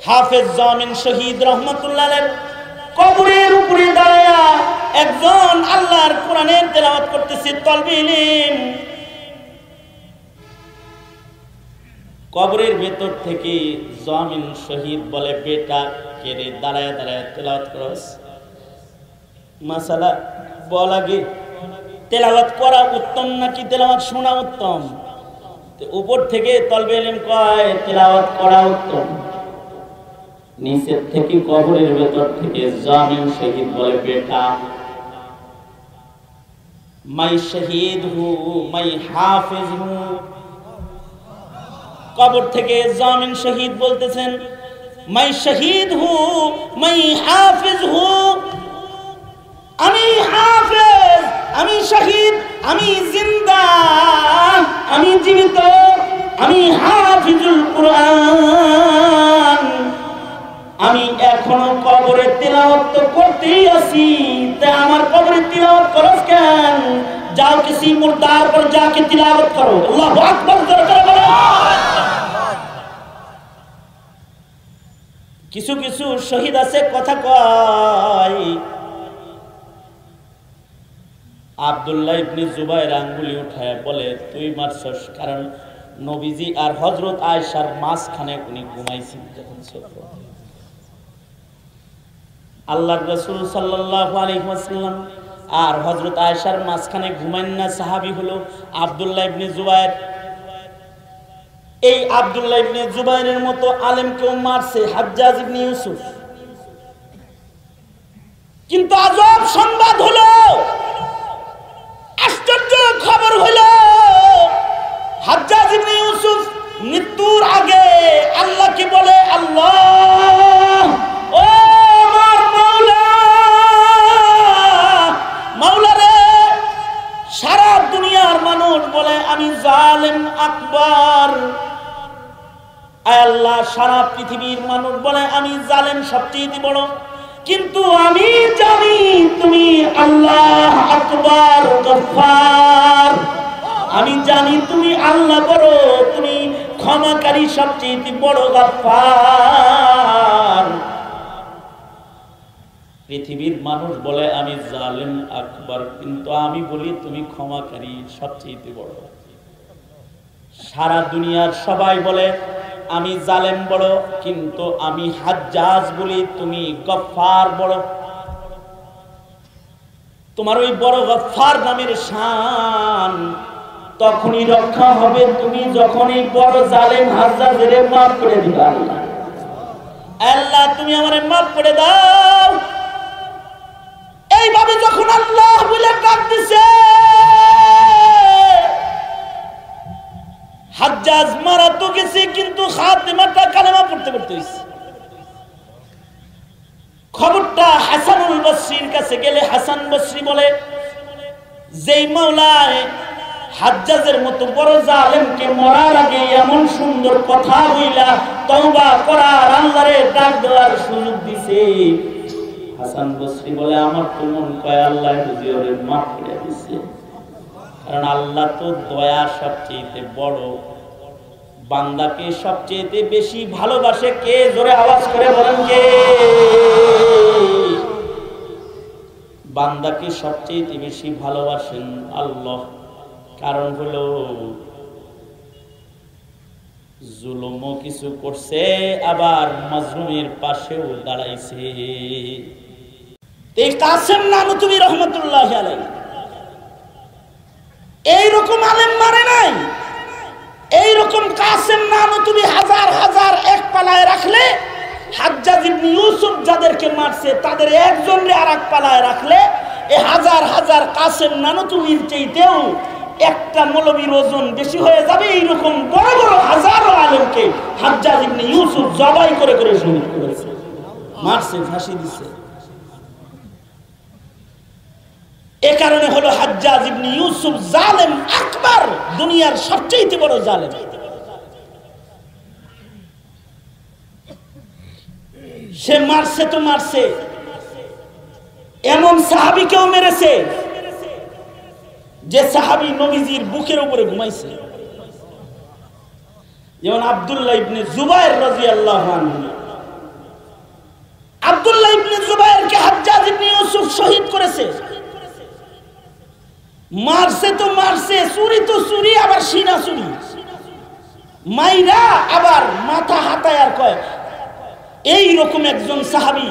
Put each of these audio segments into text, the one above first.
হাফেজ জামিন শহীদ রহমাতুল্লাহ আলাইহির কবরের উপরে দাঁড়ায়া একজন আল্লাহর কোরআনের তেলাওয়াত করতেছে তলবে ইলম। কবরের ভেতর থেকে জামিন শহীদ বলে, বেটা কেড়ে দাঁড়ায় দাঁড়ায় তেলাওয়াত করস? মাসালা বল আগে, তেলাওয়াত করা উত্তম নাকি তেলাওয়াত শোনা উত্তম? উপর থেকে তলবে ইলম কয় তেলাওয়াত করা উত্তম। নিচের থেকে কবরের ভেতর থেকে জামিন শহীদ বলে, বেটা মাই শহীদ হু মাই হাফেজ হু। কবর থেকে জামিন শহীদ বলতেছেন, মাই শহীদ হু মাই হাফেজ হু, আমি হাফেজ, আমি শহীদ, আমি জিন্দা, আমি জীবিত, আমি হাফিজুল কুরআন। আমি এখনো কবরে তিলাওয়াত করতেই আছি, তা আমার কবরে তিলাওয়াত করস কেন? যাও কিসি মুর্দার पर जाके तिलावत करो। अल्लाहु আকবার জোরে করে বলো। কিছু কিছু শহীদ আছে কথা কয়, আব্দুল্লাহ ইবনে জুবাইর আঙ্গুলি উঠায় বলে তুই মারছস, কারণ নবীজি আর হযরত আয়েশার মাঝখানে উনি ঘুমাইছেন যখন সফর। আল্লাহর রাসূল সাল্লাল্লাহু আলাইহি ওয়াসাল্লাম আর হযরত আয়েশার মাঝখানে ঘুমাইন না সাহাবী হলো আব্দুল্লাহ ইবনে জুবাইর। এই আব্দুল্লাহ ইবনে জুবাইরের মতো আলেমকেও মারছে হাজ্জাজ ইবনে ইউসুফ। কিন্তু আজব সংবাদ হলো, আশ্চর্য খবর হলো, হাজ্জাজ ইবনে ইউসুফ মৃত্যুর আগে আল্লাহকে বলে, আল্লাহ ও আমার মাওলা, মাওলা রে, সারা দুনিয়ার মানুষ বলে আমি জালেম আকবার, আয় আল্লাহ সারা পৃথিবীর মানুষ বলে আমি জালেম সবচেয়ে বড়, কিন্তু আমি জানি তুমি আল্লাহ আকবার গফফার, আমি জানি তুমি আল্লাহ বড়, তুমি ক্ষমাকারী সবচেয়ে বড় গফফার। পৃথিবীর মানুষ বলে আমি জালেম আকবার, কিন্তু আমি বলি তুমি ক্ষমাকারী সবচেয়ে বড়। সারা দুনিয়ার সবাই বলে আমি জালেম বড়, কিন্তু আমি হাজ্জাজ বলি তুমি গফফার বড়। তোমার ওই বড় গফফার নামের শান তখনই রক্ষা হবে তুমি যখন এই বড় জালেম হাজ্জাজের মাফ করে দিবা। আল্লাহ আল্লাহ তুমি আমারে মাফ করে দাও। এইভাবে যখন আল্লাহ বলে ডাক দিছে, হাজ্জাজ মারা তো গেছে, কিন্তু খাতেমাটা কালেমা পড়তে পড়তে হইছে। খবরটা হাসানুল বসরির কাছে গেলে হাসান বসরি বলে, যেই মাওলায় হাজ্জাজের মতো বড় জালেমকে মরার আগে এমন সুন্দর কথা বইলা তওবা করার আল্লাহরে ডাক দেওয়ার সুযোগ দিছে, হাসান বসরি বলে আমার তো মন কয় আল্লাহ হুজুরে মাফ করে দিছে, কারণ আল্লাহ তো দয়া সবচেয়ে বড়, বান্দাকে সবচেয়ে বেশি ভালোবাসে কে? জোরে আওয়াজ করে বলেন কে? বান্দাকে সবচেয়ে বেশি ভালোবাসেন আল্লাহ। কারণ হলো জুলুমও কিছু করছে, আবার মাজলুমের পাশেও দাঁড়াইছে। এই কাসেম নানুতুবি রহমাতুল্লাহি আলাইহি এইরকম আলেম মারে নাই। এইরকম কাসেম নানুতুবি হাজার হাজার এক পালায় রাখলে, হাজ্জাজ ইবনে ইউসুফ যাদেরকে মারছে তাদের একজনরে আর এক পালায় রাখলে এই হাজার হাজার কাসেম নানুতুবির চাইতেও একটা মৌলবীর ওজন বেশি হয়ে যাবে। এইরকম বড় বড় হাজারো আলেমকে হাজ্জাজ ইবনে ইউসুফ জবাই করে করে শহীদ করেছে, মারছে, ফাঁসি দিছে। এ কারণে হলো হাজ্জাজ ইবনে ইউসুফ জালেম আকবার, দুনিয়ার সবচেয়ে বড় জালেম। সে মারছে তো মারছে, এমন সাহাবীকেও মেরেছে যে সাহাবী নবীজির বুকের উপরে ঘুমাইছে, যেমন আব্দুল্লাহ ইবনে জুবাইর রাদিয়াল্লাহু আনহু। ইবনে ইউসুফ শহীদ করেছে, মারছে তো মারছে, চুরি তো চুরি, আবার সিনা চুরি, মাইরা আবার মাথা হাতায় আর কয়। এই রকম একজন সাহাবী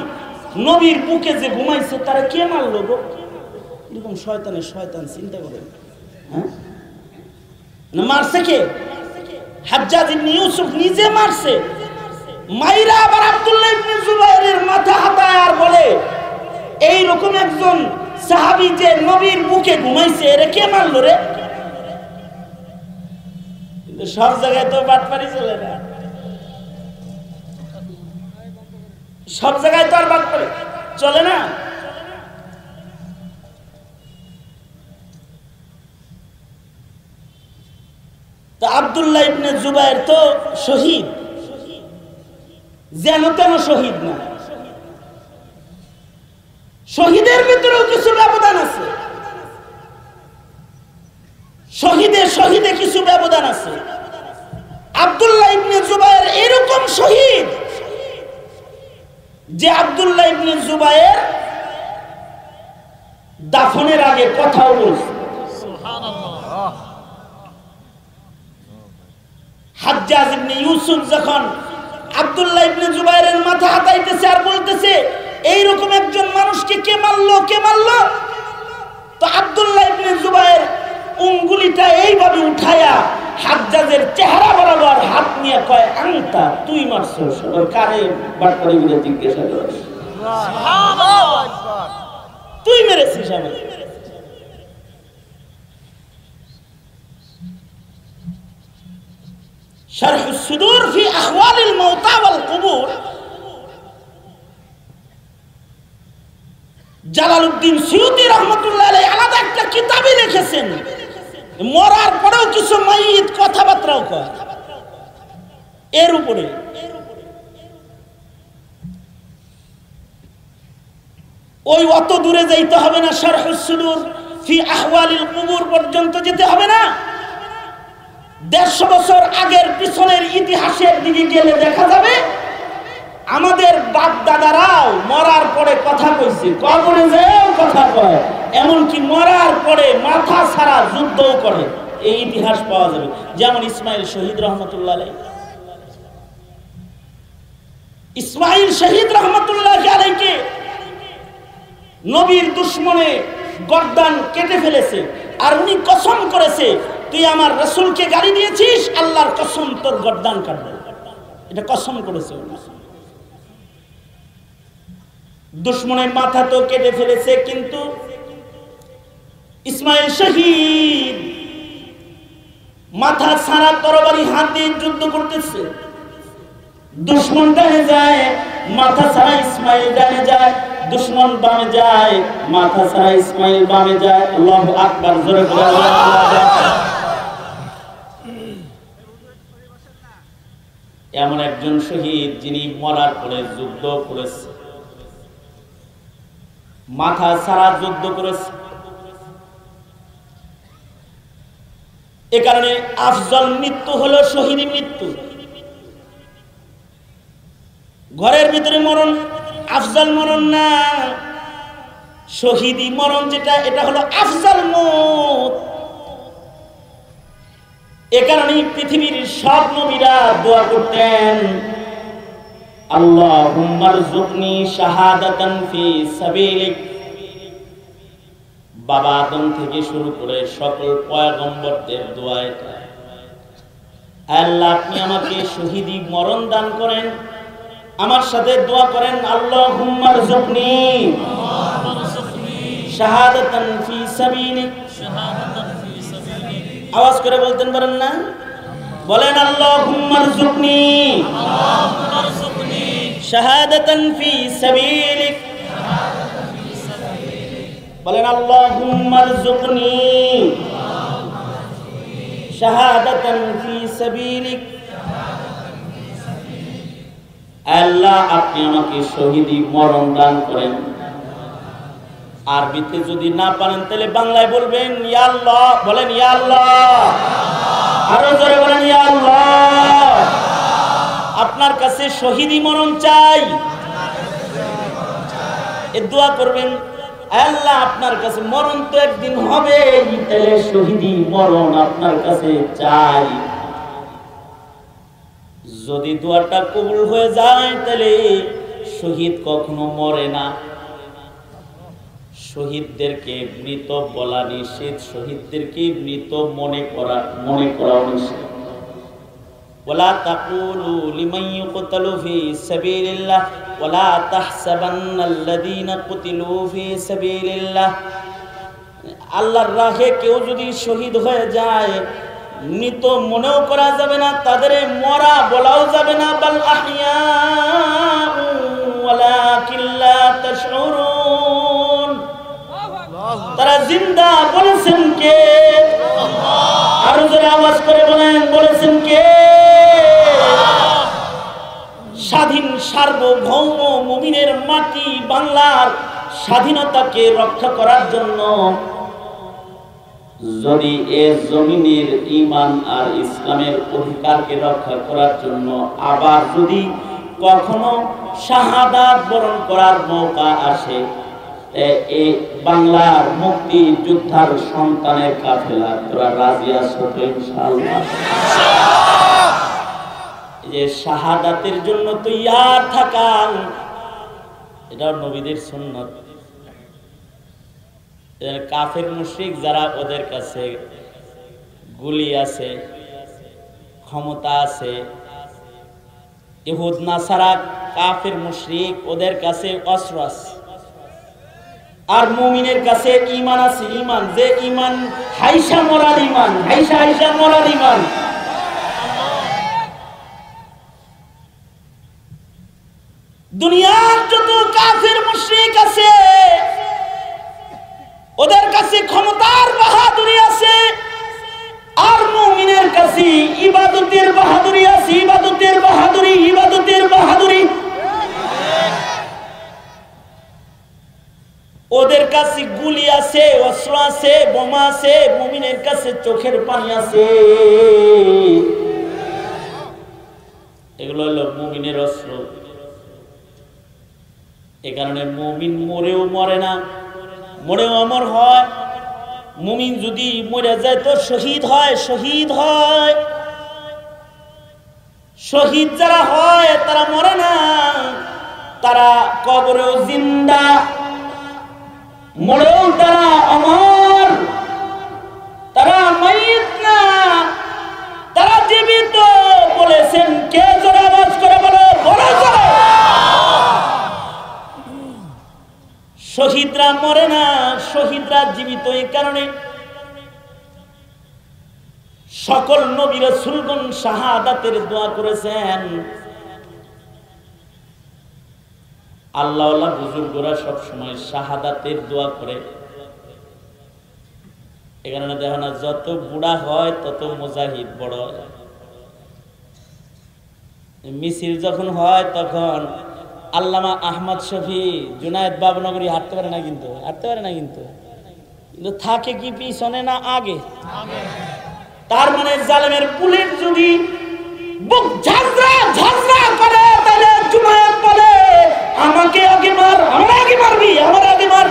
নবীর বুকে যে ঘুমাইছে তারা কে মারলো গো? এরকম শয়তানের শয়তান, চিন্তা করেন। হ্যাঁ, না মারছে কে? হাজ্জাজ ইবনে ইউসুফ নিজে মারছে, মাইরা আবার আব্দুল্লাহ ইবনে জুবাইরের মাথা হাতায় আর বলে এই রকম একজন সাহাবী যে নবীর বুকে ঘুমাইছে এরে কে মারলো রে? কিন্তু সব জায়গায় তো বাটপারি চলে না, সব জায়গায় তো আর বাটপারি চলে না। তো আব্দুল্লাহ ইবনে জুবাইর তো শহীদ, যেন তেন শহীদ না, শহীদের ভিতরেও কিছু ব্যবধান আছে, শহীদে শহীদে কিছু ব্যবধান আছে। আব্দুল্লাহ ইবনে জুবাইর এরকম শহীদ যে আব্দুল্লাহ ইবনে জুবাইর দাফনের আগে কথাও বলছে। সুবহানাল্লাহ। হাজ্জাজ ইবনে ইউসুফ যখন আব্দুল্লাহ ইবনে জুবাইরের মাথা হাতাইতেছে আর বলতেছে এইরকম একজন মানুষকে কে মারলো, কে মারলো, তো আব্দুল্লাহ ইবনে জুবাইর উঙ্গুলিটা এইভাবে উঠায়া হাজ্জাজের চেহারা বরাবর হাত নিয়ে কয় আংতা তুই মারছস। কারে বাটপারি বলে জিজ্ঞাসা করে, সুবহানাল্লাহ, তুই মেরেছিস আমাকে। শারহ সুদূর ফি আহওয়ালিল মাউতা ওয়াল কুবুর, জালালউদ্দিন সুয়ুতী রাহমাতুল্লাহ আলাইহি আলাদা একটা কিতাবে লিখেছেন, মরার পরেও কিছু মাইয়িত কথাবার্তাও কয় এর উপরে। ওই অত দূরে যাইতে হবে না, শারহ সুদূর ফি আহওয়ালিল কুবুর পর্যন্ত যেতে হবে না, 150 বছর আগের পিছনের ইতিহাসের দিকে গেলে দেখা যাবে আমাদের বাপ দাদারাও মরার পরে কথা কইছে, কবরে যেও কথা কয়, এমনকি মরার পরে মাথা ছাড়া যুদ্ধও করে, এই ইতিহাস পাওয়া যাবে। যেমন ইসমাইল শহীদ রহমতুল্লাহ আলাইহি, ইসমাইল শহীদ রহমতুল্লাহ আলাইহিকে নবীর দুশমনে গর্দান কেটে ফেলেছে, আর উনি কসম করেছে তুই আমার রাসূলকে গালি দিয়েছিস, আল্লাহর কসম তোর গর্দান কাটবে, এটা কসম করেছে। দুশমনের মাথা তো কেটে ফেলেছে, কিন্তু ইসমাইল শহীদ মাথা ছাড়া তরবারি হাতে যুদ্ধ করতেছে, দুশমন ডানে যায়, মাথা ছাড়া ইসমাইল ডানে যায়, দুশমন বামে যায়, মাথা ছাড়া ইসমাইল বামে যায়। আল্লাহু আকবার, জোরে বলে আল্লাহু আকবার। এমন একজন শহীদ যিনি মরার পরে যুদ্ধ করেছে, মাথা ছাড়া যুদ্ধ করেছে। এ কারণে আফজল মৃত্যু হলো শহীদ মৃত্যু। ঘরের ভিতরে মরণ আফজল মরণ না, শহীদি মরণ যেটা, এটা হলো আফজল মউত। এ কারণে পৃথিবীর সব নবীরা দোয়া করতেন, আল্লাহুম্মা রযুকনি শাহাদাতান ফি সাবিলিক। বাবা আদম থেকে শুরু করে সকল পয়গম্বরদের দোয়া এটা, আল্লাহ আপনি আমাকে শহীদি মরণ দান করেন। আমার সাথে দোয়া করেন, আল্লাহুম্মা রযুকনি শাহাদাতান ফি সাবিলিক। আওয়াজ করে বলতেন পারেন না? বলেন আল্লাহুম্মা রযুকনি শাহাদাতান ফি সাবিলিক। বলেন আল্লাহুম্মা রযুকনি শাহাদাতান ফি সাবিলিক। আল্লাহ আপনি আমাকে শহীদি মরণ দান করেন। আরবিতে যদি না পারেন তাহলে বাংলায় বলবেন ইয়া আল্লাহ। বলেন ইয়া আল্লাহ, আরো জোরে বলেন ইয়া আল্লাহ। আপনার কাছে শহীদি মরণ চাই, এ দোয়া করবেন, আল্লাহ আপনার কাছে মরণ তো একদিন হবে, তাহলে শহীদি মরণ আপনার কাছে চাই। যদি দোয়াটা কবুল হয়ে যায় তাহলে শহীদ কখনো মরে না। শহীদদেরকে মৃত বলা নিষেধ, শহীদদেরকে মৃত মনে করা নিষেধ। ওয়ালা তাকুলু লিমান ইউকতালু ফি সাবিলিল্লাহ ওয়ালা তাহসাবান্নাল্লাযীনা কুতিলু ফি সাবিলিল্লাহ। আল্লাহর রাহে কেউ যদি শহীদ হয়ে যায়, মৃত মনেও করা যাবে না, তাদের মরা বলাও যাবে না। বাল আহইয়াউ ওয়ালাকিন লা তাশউরুন, তারা জিন্দা। বলেছেন কে? আরো জোরে আওয়াজ করে বলেন, বলেছেন কে? স্বাধীন সার্বভৌম মুমিনের মাটি বাংলার স্বাধীনতাকে রক্ষা করার জন্য যদি এ জমিনের ঈমান আর ইসলামের অধিকারকে রক্ষা করার জন্য আবার যদি কখনো শাহাদাত বরণ করার মৌকা আসে, এই বাংলার মুক্তি যোদ্ধার সন্তানের কাফেলা তোরা রাজি আছো তো ইনশাআল্লাহ? যে শাহাদাতের জন্য তৈয়ার থাকা, এটা নবীদের সুন্নাত। কাফের মুশরিক যারা, ওদের কাছে গুলি আছে, ক্ষমতা আছে। ইহুদ নাসারা কাফের মুশরিক, ওদের কাছে অস্ত্র আছে। আর মুমিনের কাছে ঈমান আছে। ঈমান, যে ঈমান হাইসা মরার ঈমান, হাইসা মরার ঈমান। দুনিয়ার যত কাফের মুশরিক আছে, ওদের কাছে ক্ষমতার বাহাদুরি আছে। আর মুমিনের কাছে ইবাদতের বাহাদুরি আছে। ইবাদতের বাহাদুরি। ওদের কাছে গুলি আছে, অস্ত্র আছে, বোমা আছে। মুমিনের কাছে চোখের পানি আছে। এগুলো হলো মুমিনের অস্ত্র। এ কারণে মুমিন মরেও মরে না, মরেও অমর হয়। মুমিন যদি মরে যায় তো শহীদ হয়। শহীদ যারা হয় তারা মরে না, তারা কবরেও জিন্দা, মরেও তারা অমর। তারা মাইত না, তারা জীবিত। বলেছেন কে? জোরে আওয়াজ করে বলো, বলো জোরে। শহীদরা মরে না, শহীদরা জীবিত। এই কারণে সকল নবী রাসূলগণ শাহাদাতের দোয়া করেছেন। আল্লাহওয়ালা বুজুর্গরা সব সময় শাহাদাতের দোয়া করে। এই কারণে দেখো না, যত বুড়া হয় তত মুজাহিদ বড় হয়। মিছিল যখন হয় তখন আল্লামা আহমদ শফি, জুনায়েদ বাবনগরী হাঁটতে পারে না, কিন্তু থাকে কি পিছনে না আগে? তার মানে জালেমের বুলেট যদি বুক ঝাঁঝরা করে, তাহলে জুনায়েদ বলে আমাকে আগে মার, আমার আগে মারবি, আমার আগে মার।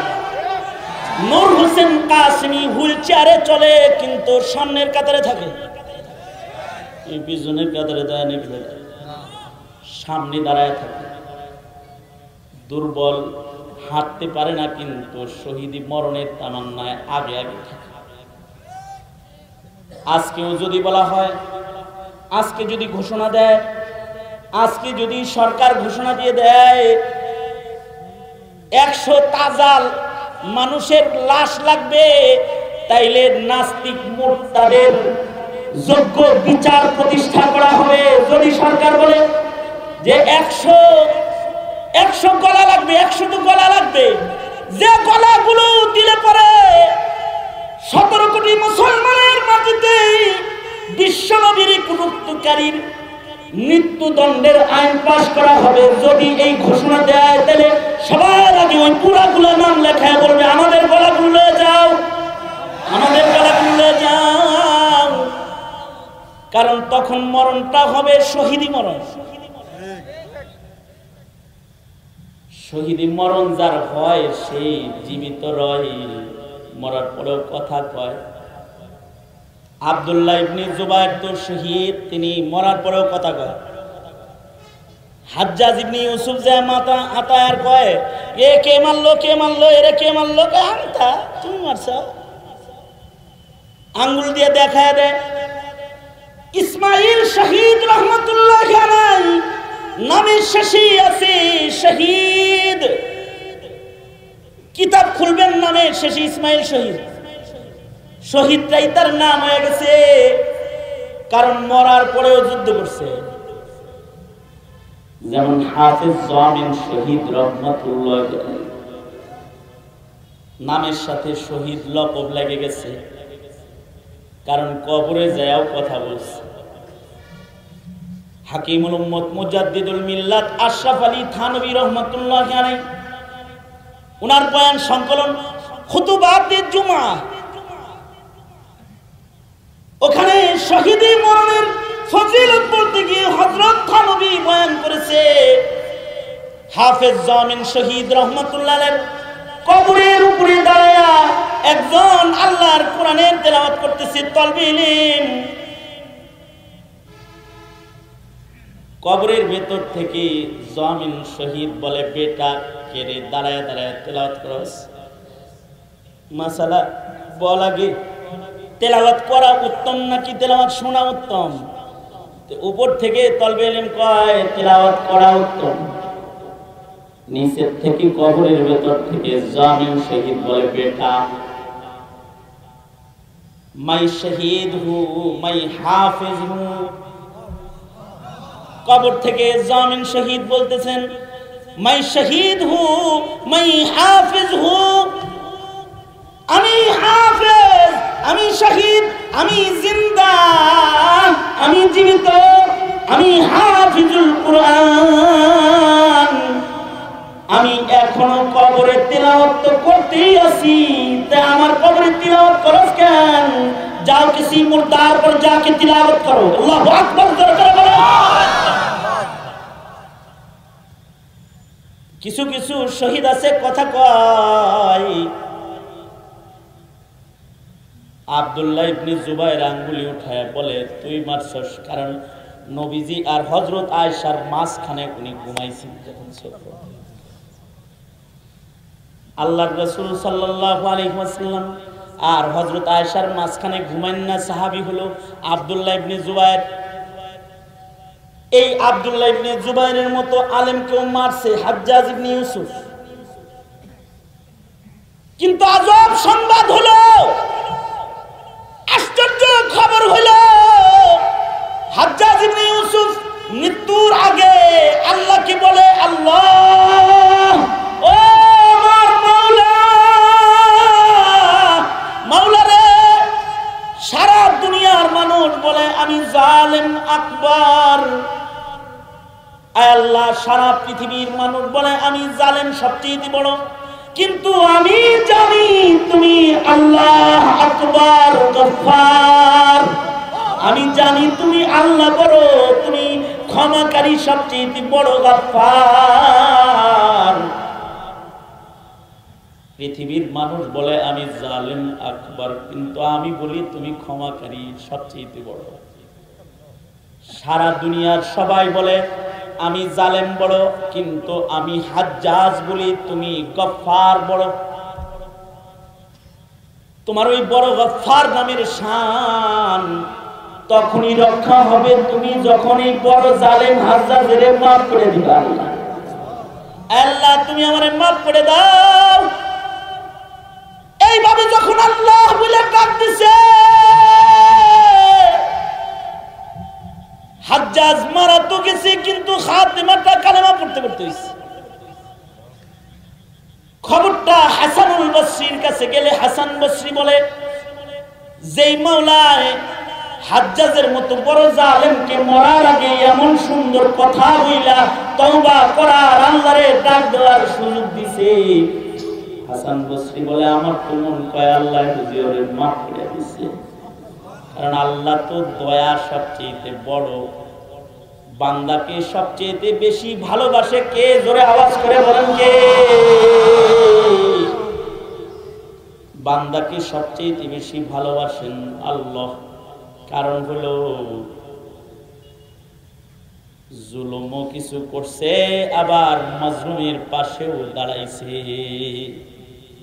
নূর হোসেন কাসেমি হুইল চেয়ারে চলে, কিন্তু সামনের কাতারে থাকে। এই পিছনের কাতারে দেয় নাকি? সামনে দাঁড়ায় থাকে। দুর্বল, হাঁটতে পারে না, কিন্তু শহীদি মরণের তামান্নায় আগে থাকে। আজকেও যদি বলা হয়, আজকে যদি ঘোষণা দেয়, আজকে যদি সরকার ঘোষণা দিয়ে দেয় 100 তাজাল মানুষের লাশ লাগবে, তাইলে নাস্তিক মুরতাদের যোগ্য বিচার প্রতিষ্ঠা করা হবে। যদি সরকার বলে যে 100 গলা লাগবে, 100 তো গলা লাগবে, যে গলাগুলো দিলে পরে 17 কোটি মুসলমানের মাটিতে বিশ্বনবীর কুরুত্বকারীর মৃত্যুদণ্ডের আইন পাশ করা হবে। যদি এই ঘোষণা দেয়, তাহলে সবার আগে ওই পুরাগুলো নাম লেখায় বলবে আমাদের গলাগুলো লয়ে যাও, আমাদের গলাগুলো লয়ে যাও। কারণ তখন মরণটা হবে শহীদি মরণ। শহীদি মরণ যার হয় সেই জীবিত রয়, মরার পরেও কথা কয়। আব্দুল্লাহ ইবনে জুবায়ের তো শহীদ, তিনি মরার পরেও কথা কয়। হাজ্জাজ ইবনে ইউসুফ যে মাতা আতায়ার কয়, এ কে মারলো, কে মারলো, এরে কে মারলো, আনতা তুমি মারছো, আঙ্গুল দিয়ে দেখায় দেয়। ইসমাইল শহীদ রহমতুল্লাহ আলাইহি নামের শেষেই আছে শহীদ। কিতাব খুলবেন নামের শেষে ইসমাইল শহীদ, শহীদটাই তার নাম হয়ে গেছে, কারণ মরার পরেও যুদ্ধ করছে। যেমন হাফেজ জামিন শহীদ রহমতুল্লাহ আলাইহি নামের সাথে শহীদ লকব লেগে গেছে, কারণ কবরে যায়ও কথা বলছে। হাকিমুল উম্মত মুজাদ্দিদুল মিল্লাত আশরাফ আলী থানভী রহমাতুল্লাহ আলাইহি উনার বয়ান সংকলন খুতুবাতুল জুমা, ওখানে শহীদি মরণের ফজিলত বলতে গিয়ে হযরত থানভী বয়ান করেছে হাফেজ জামিন শহীদ রহমাতুল্লাহ আলাইহি কবরের উপরে দাঁড়ায়া একজন আল্লাহর কোরআনের তেলাওয়াত করতেছে, তলবে ইলম। কবরের ভেতর থেকে জামিন শহীদ বলে, বেটা কেড়ে দাঁড়ায় দাঁড়ায় তেলাওয়াত করস। মাসালা বল আগে, তেলাওয়াত করা উত্তম নাকি তেলাওয়াত শোনা উত্তম? উপর থেকে তলবে ইলম কয় তেলাওয়াত করা উত্তম, নিচের থেকে কবরের ভেতর থেকে জামিন শহীদ বলে, বেটা মাই শহীদ হু মাই হাফিজ হু। কবর থেকে জামিন শহীদ বলতেছেন, মাই শহীদ হু মাই হাফিজ হু, আমি হাফেজ, আমি শহীদ, আমি জিন্দা, আমি জীবিত, আমি হাফিজুল কুরআন। আমি এখনো কবরে তিলাওয়াত করতেই আছি, তা আমার কবরে তিলাওয়াত করস কেন? যাও কিসি মুর্দার पर जाके तिलावत करो, আল্লাহু আকবার জোরে করে বলো। কিছু কিছু শহীদ আছে কথা কয়। আব্দুল্লাহ ইবনে জুবায়ের আঙ্গুলি উঠায় বলে, তুই মারছস, কারণ নবীজি আর হযরত আয়েশার মাঝখানে উনি ঘুমাইছেন যখন ছোট। আল্লাহর রাসূল সাল্লাল্লাহু আলাইহি ওয়াসাল্লাম আর হযরত আয়েশার মাঝখানে ঘুমাইন না সাহাবী হলো আব্দুল্লাহ ইবনে জুবায়ের। এই আব্দুল্লাহ ইবনে জুবায়েরের মতো আলেমকেও মারছে হাজ্জাজ ইবনে ইউসুফ। কিন্তু আজব সংবাদ হলো, আশ্চর্য খবর হলো, হাজ্জাজ ইবনে ইউসুফ মৃত্যুর আগে আল্লাহকে বলে, আল্লাহ ও আমার মাওলা, মাওলা রে, সারা দুনিয়ার মানুষ বলে আমি জালেম আকবার, আয় আল্লাহ সারা পৃথিবীর মানুষ বলে আমি জালেম সবচেয়ে বড়, কিন্তু আমি জানি তুমি আল্লাহ আকবার গফফার, আমি জানি তুমি আল্লাহ বড়, তুমি ক্ষমাকারী সবচেয়ে বড় গফফার। পৃথিবীর মানুষ বলে আমি জালেম আকবার, কিন্তু আমি বলি তুমি ক্ষমাকারী সবচেয়ে বড়। সারা দুনিয়ার সবাই বলে আমি জালেম বড়, কিন্তু আমি হাজ্জাজ বলি তুমি গফফার বড়। তোমার ওই বড় গফফার নামের শান তখনই রক্ষা হবে তুমি যখন এই বড় জালেম হাজ্জাজের মাফ করে দিবা। আল্লাহ আল্লাহ তুমি আমারে মাফ করে দাও। এইভাবে যখন আল্লাহ বলে ডাক দিছে, হাজ্জাজ মারা তো গেছে, কিন্তু খাতিমাটা কালেমা পড়তে পড়তে হইছে। খবরটা হাসানুল বসরির কাছে গেলে হাসান বসরি বলে, যেই মাওলায় হাজ্জাজের মতো বড় জালেমকে মরার আগে এমন সুন্দর কথা বইলা তওবা করার, আল্লাহরে ডাক দেওয়ার সুযোগ দিছে, হাসান বসরি বলে আমার তো মন কয় আল্লাহ হুজুরে মাফ করে দিছে, কারণ আল্লাহ তো দয়া সবচেয়ে বড়, বান্দাকে সবচেয়ে বেশি ভালোবাসে কে? জোরে আওয়াজ করে বলেন কে? বান্দাকে সবচেয়ে বেশি ভালোবাসেন আল্লাহ। কারণ হলো জুলুমও কিছু করছে, আবার মাজলুমের পাশেও দাঁড়াইছে।